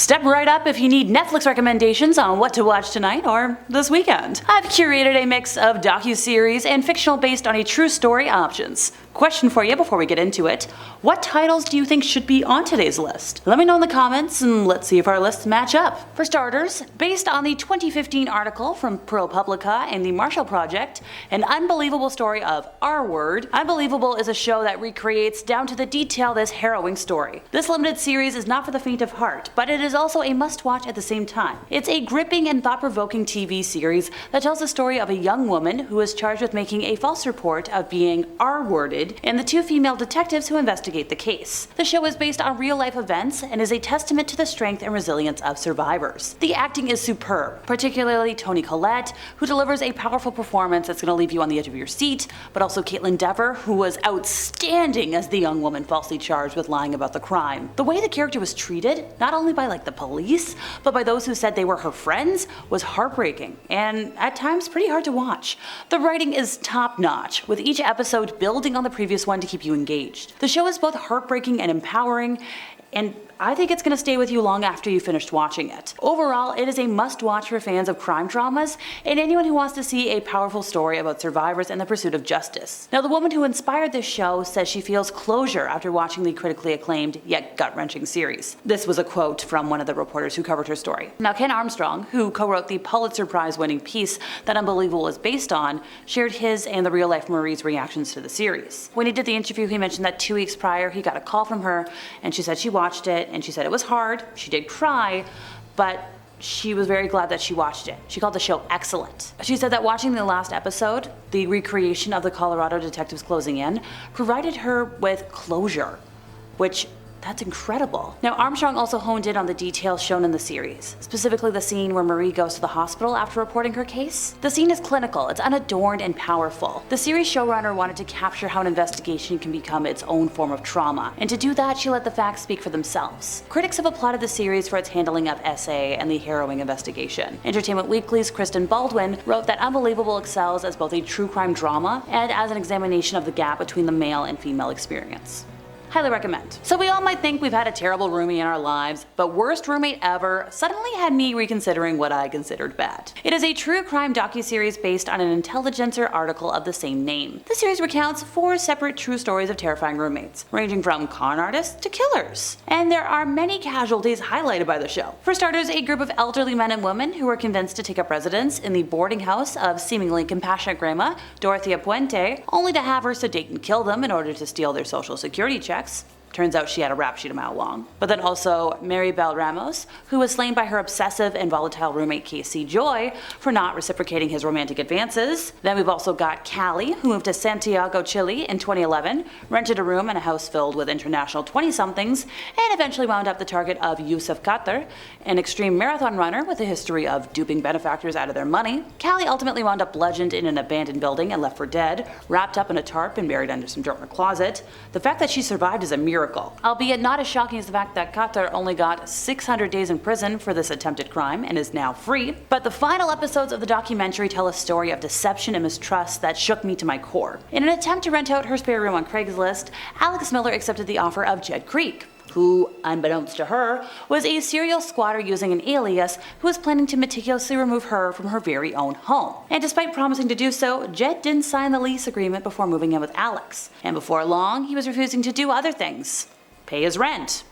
Step right up if you need Netflix recommendations on what to watch tonight or this weekend. I've curated a mix of docuseries and fictional based on a true story options. Question for you before we get into it. What titles do you think should be on today's list? Let me know in the comments and let's see if our lists match up. For starters, based on the 2015 article from ProPublica and the Marshall Project, an unbelievable story of R Word. Unbelievable is a show that recreates down to the detail this harrowing story. This limited series is not for the faint of heart, but it is also a must-watch at the same time. It's a gripping and thought-provoking TV series that tells the story of a young woman who is charged with making a false report of being R-worded and the two female detectives who investigate the case. The show is based on real-life events and is a testament to the strength and resilience of survivors. The acting is superb, particularly Toni Collette, who delivers a powerful performance that's going to leave you on the edge of your seat, but also Caitlin Dever, who was outstanding as the young woman falsely charged with lying about the crime. The way the character was treated, not only by the police, but by those who said they were her friends, was heartbreaking and at times pretty hard to watch. The writing is top-notch, with each episode building on the previous one to keep you engaged. The show is both heartbreaking and empowering, and I think it's going to stay with you long after you finished watching it. Overall, it is a must-watch for fans of crime dramas and anyone who wants to see a powerful story about survivors and the pursuit of justice. Now, the woman who inspired this show says she feels closure after watching the critically acclaimed yet gut-wrenching series. This was a quote from one of the reporters who covered her story. Now, Ken Armstrong, who co-wrote the Pulitzer Prize-winning piece that Unbelievable is based on, shared his and the real-life Marie's reactions to the series. When he did the interview, he mentioned that 2 weeks prior he got a call from her and she said she watched it and she said it was hard, she did cry, but she was very glad that she watched it. She called the show excellent. She said that watching the last episode, the recreation of the Colorado detectives closing in, provided her with closure, which that's incredible. Now, Armstrong also honed in on the details shown in the series, specifically the scene where Marie goes to the hospital after reporting her case. The scene is clinical, it's unadorned and powerful. The series showrunner wanted to capture how an investigation can become its own form of trauma, and to do that, she let the facts speak for themselves. Critics have applauded the series for its handling of SA and the harrowing investigation. Entertainment Weekly's Kristen Baldwin wrote that Unbelievable excels as both a true crime drama and as an examination of the gap between the male and female experience. Highly recommend. So we all might think we've had a terrible roomie in our lives, but worst roommate ever suddenly had me reconsidering what I considered bad. It is a true crime docuseries based on an Intelligencer article of the same name. The series recounts 4 separate true stories of terrifying roommates, ranging from con artists to killers. And there are many casualties highlighted by the show. For starters, a group of elderly men and women who were convinced to take up residence in the boarding house of seemingly compassionate grandma, Dorothea Puente, only to have her sedate and kill them in order to steal their social security checks. Turns out she had a rap sheet a mile long. But then also Mary Belle Ramos, who was slain by her obsessive and volatile roommate Casey Joy for not reciprocating his romantic advances. Then we've also got Callie, who moved to Santiago, Chile in 2011, rented a room in a house filled with international 20-somethings, and eventually wound up the target of Yusuf Qatar, an extreme marathon runner with a history of duping benefactors out of their money. Callie ultimately wound up bludgeoned in an abandoned building and left for dead, wrapped up in a tarp and buried under some dirt in a closet. The fact that she survived is a miracle. Albeit not as shocking as the fact that Qatar only got 600 days in prison for this attempted crime and is now free. But the final episodes of the documentary tell a story of deception and mistrust that shook me to my core. In an attempt to rent out her spare room on Craigslist, Alex Miller accepted the offer of Jed Creek, who, unbeknownst to her, was a serial squatter using an alias who was planning to meticulously remove her from her very own home. And despite promising to do so, Jed didn't sign the lease agreement before moving in with Alex. And before long, he was refusing to do other things. Pay his rent,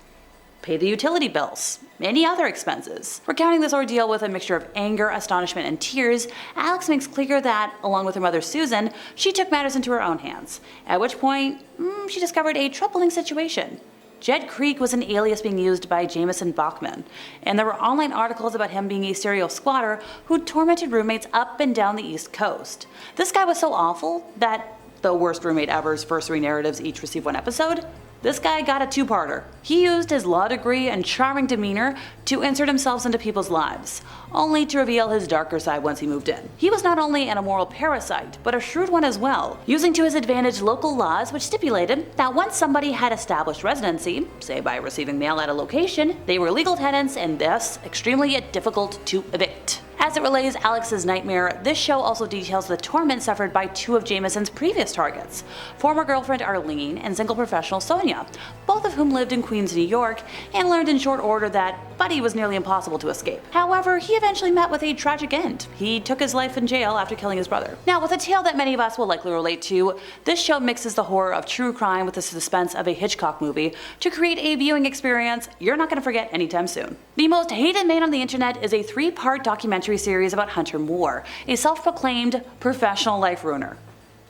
pay the utility bills, any other expenses. Recounting this ordeal with a mixture of anger, astonishment, and tears, Alex makes clear that, along with her mother Susan, she took matters into her own hands, at which point, she discovered a troubling situation. Jed Creek was an alias being used by Jameson Bachman, and there were online articles about him being a serial squatter who tormented roommates up and down the East Coast. This guy was so awful that, though Worst Roommate Ever's first 3 narratives each receive 1 episode, this guy got a 2-parter. He used his law degree and charming demeanor to insert himself into people's lives, only to reveal his darker side once he moved in. He was not only an immoral parasite, but a shrewd one as well, using to his advantage local laws which stipulated that once somebody had established residency, say by receiving mail at a location, they were legal tenants and thus extremely difficult to evict. As it relays Alex's nightmare, this show also details the torment suffered by two of Jameson's previous targets, former girlfriend Arlene and single professional Sonia, both of whom lived in Queens, New York, and learned in short order that Buddy was nearly impossible to escape. However, he eventually met with a tragic end. He took his life in jail after killing his brother. Now, with a tale that many of us will likely relate to, this show mixes the horror of true crime with the suspense of a Hitchcock movie to create a viewing experience you're not going to forget anytime soon. The Most Hated Man on the Internet is a 3-part documentary series about Hunter Moore, a self-proclaimed professional life ruiner.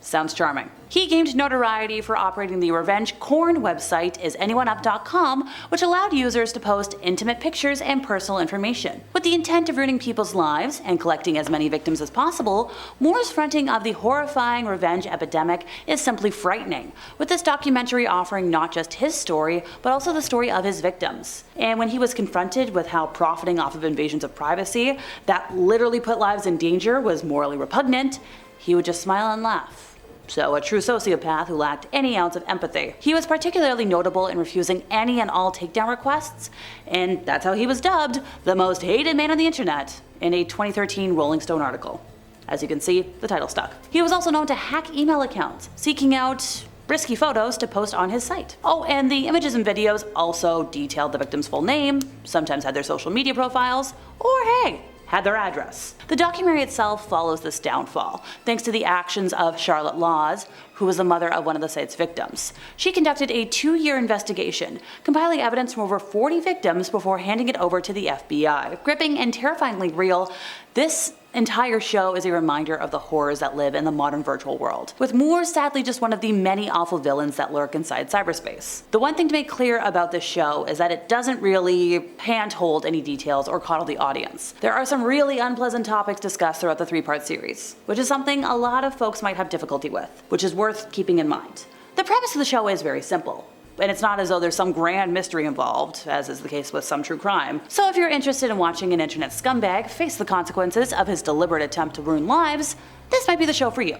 Sounds charming. He gained notoriety for operating the revenge porn website isanyoneup.com, which allowed users to post intimate pictures and personal information. With the intent of ruining people's lives and collecting as many victims as possible, Moore's fronting of the horrifying revenge epidemic is simply frightening, with this documentary offering not just his story, but also the story of his victims. And when he was confronted with how profiting off of invasions of privacy that literally put lives in danger was morally repugnant, he would just smile and laugh. So, a true sociopath who lacked any ounce of empathy. He was particularly notable in refusing any and all takedown requests, and that's how he was dubbed the most hated man on the internet in a 2013 Rolling Stone article. As you can see, the title stuck. He was also known to hack email accounts, seeking out risky photos to post on his site. Oh, and the images and videos also detailed the victim's full name, sometimes had their social media profiles, or hey, had their address. The documentary itself follows this downfall, thanks to the actions of Charlotte Laws, who was the mother of one of the site's victims. She conducted a 2-year investigation, compiling evidence from over 40 victims before handing it over to the FBI. Gripping and terrifyingly real, this entire show is a reminder of the horrors that live in the modern virtual world, with Moore sadly just one of the many awful villains that lurk inside cyberspace. The one thing to make clear about this show is that it doesn't really handhold any details or coddle the audience. There are some really unpleasant topics discussed throughout the 3-part series, which is something a lot of folks might have difficulty with, which is worth keeping in mind. The premise of the show is very simple, and it's not as though there's some grand mystery involved, as is the case with some true crime. So if you're interested in watching an internet scumbag face the consequences of his deliberate attempt to ruin lives, this might be the show for you.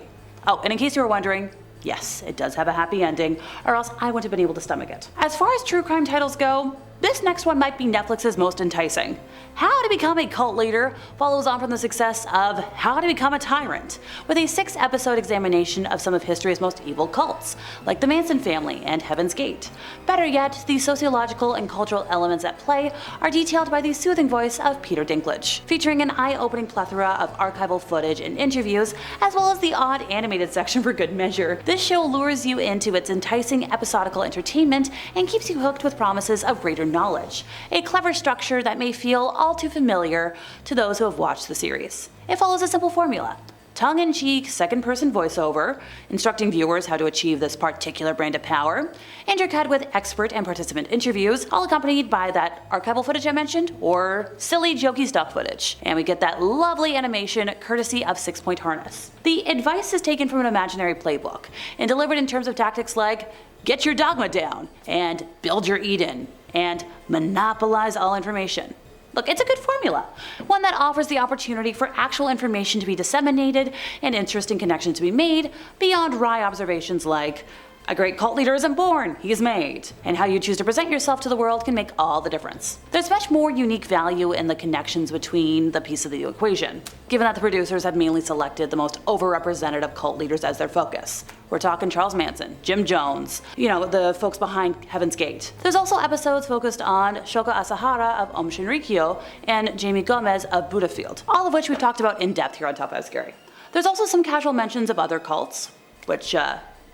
Oh, and in case you were wondering, yes, it does have a happy ending, or else I wouldn't have been able to stomach it. As far as true crime titles go, this next one might be Netflix's most enticing. How to Become a Cult Leader follows on from the success of How to Become a Tyrant, with a 6-episode examination of some of history's most evil cults, like the Manson family and Heaven's Gate. Better yet, the sociological and cultural elements at play are detailed by the soothing voice of Peter Dinklage, featuring an eye-opening plethora of archival footage and interviews, as well as the odd animated section for good measure. This show lures you into its enticing episodical entertainment and keeps you hooked with promises of greater knowledge, a clever structure that may feel all too familiar to those who have watched the series. It follows a simple formula: tongue-in-cheek second-person voiceover, instructing viewers how to achieve this particular brand of power, intercut with expert and participant interviews, all accompanied by that archival footage I mentioned, or silly, jokey stock footage. And we get that lovely animation courtesy of 6-Point Harness. The advice is taken from an imaginary playbook, and delivered in terms of tactics like get your dogma down, and build your Eden, and monopolize all information. Look, it's a good formula, one that offers the opportunity for actual information to be disseminated and interesting connections to be made beyond wry observations like, a great cult leader isn't born, he's made, and how you choose to present yourself to the world can make all the difference. There's much more unique value in the connections between the pieces of the equation, given that the producers have mainly selected the most overrepresentative cult leaders as their focus. We're talking Charles Manson, Jim Jones, the folks behind Heaven's Gate. There's also episodes focused on Shoko Asahara of Om Shinrikyo and Jamie Gomez of Buddhafield, all of which we've talked about in depth here on Top 5 Scary. There's also some casual mentions of other cults, which,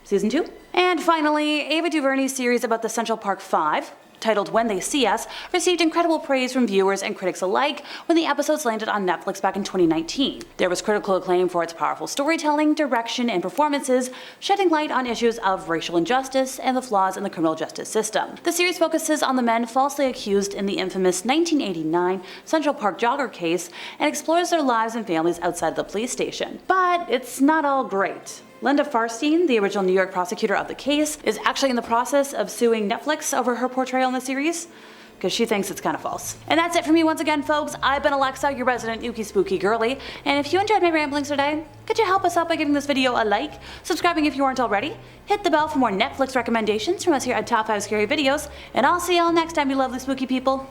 Season 2. And finally, Ava DuVernay's series about the Central Park Five, titled When They See Us, received incredible praise from viewers and critics alike when the episodes landed on Netflix back in 2019. There was critical acclaim for its powerful storytelling, direction, and performances, shedding light on issues of racial injustice and the flaws in the criminal justice system. The series focuses on the men falsely accused in the infamous 1989 Central Park jogger case and explores their lives and families outside of the police station. But it's not all great. Linda Farstein, the original New York prosecutor of the case, is actually in the process of suing Netflix over her portrayal in the series, because she thinks it's kind of false. And that's it for me once again, folks. I've been Alexa, your resident ooky spooky girly, and if you enjoyed my ramblings today, could you help us out by giving this video a like, subscribing if you aren't already, hit the bell for more Netflix recommendations from us here at Top 5 Scary Videos, and I'll see y'all next time, you lovely spooky people.